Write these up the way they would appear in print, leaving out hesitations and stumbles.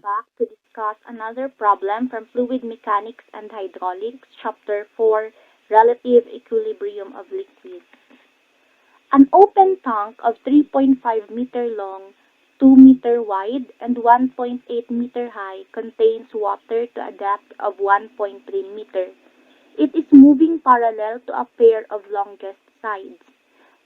back to discuss another problem from Fluid Mechanics and Hydraulics, Chapter 4, Relative Equilibrium of Liquids. An open tank of 3.5 meter long, 2 meter wide, and 1.8 meter high contains water to a depth of 1.3 meter. It is moving parallel to a pair of longest sides.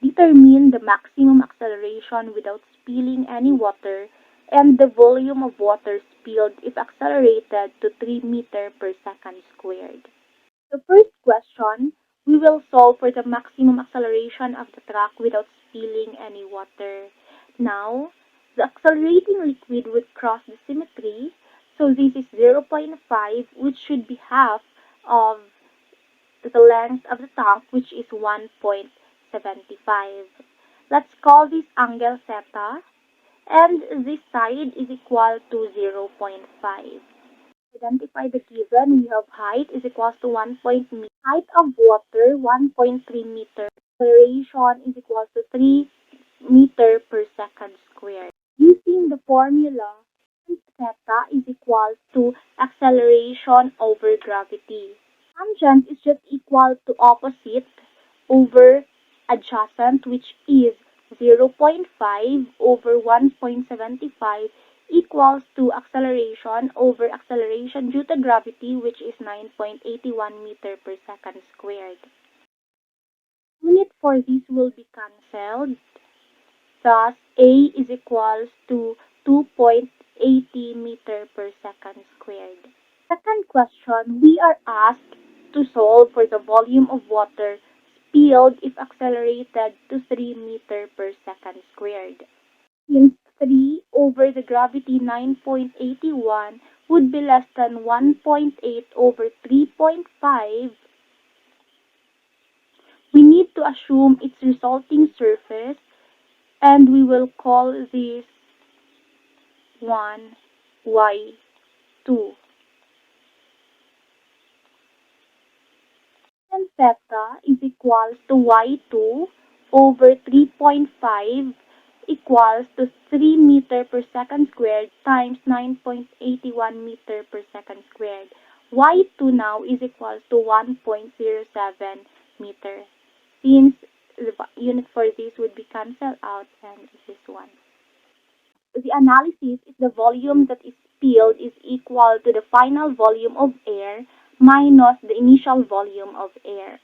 Determine the maximum acceleration without spilling any water and the volume of water spilled if accelerated to 3 meter per second squared. The first question, we will solve for the maximum acceleration of the truck without spilling any water. Now, the accelerating liquid would cross the symmetry, so this is 0.5, which should be half of the length of the tank, which is 1.75. Let's call this angle theta, and this side is equal to 0.5. Identify the given, we have height is equals to 1.0 meter, height of water 1.3 meter, acceleration is equals to 3 meter per second squared. Using the formula, theta is equal to acceleration over gravity. Tangent is just equal to opposite over adjacent, which is 0.5 over 1.75 equals to acceleration over acceleration due to gravity, which is 9.81 meter per second squared. Unit for this will be cancelled. Thus, A is equals to 2.80 meter per second squared. Second question, we are asked to solve for the volume of water spilled if accelerated to 3 meter per second squared. Since 3 over the gravity 9.81 would be less than 1.8 over 3.5, we need to assume its resulting surface, and we will call this 1 y2. And theta is equals to y2 over 3.5 equals to 3 meter per second squared times 9.81 meter per second squared. Y2 now is equals to 1.07 meter. Since the unit for this would be cancelled out, and this one. The analysis is the volume that is spilled is equal to the final volume of air minus the initial volume of air.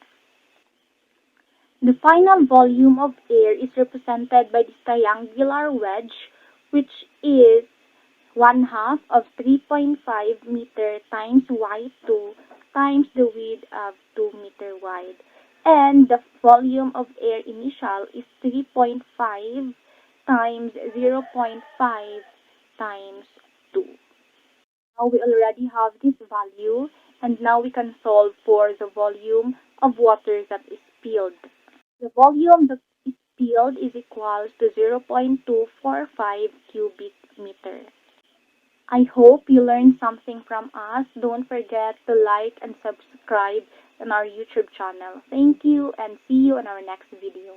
The final volume of air is represented by this triangular wedge, which is 1/2 of 3.5 meter times y2 times the width of 2 meter wide. And the volume of air initial is 3.5 times 0.5 times 2. Now we already have this value, and now we can solve for the volume of water that is spilled. The volume that is spilled is equal to 0.245 cubic meter. I hope you learned something from us. Don't forget to like and subscribe on our YouTube channel. Thank you, and see you in our next video.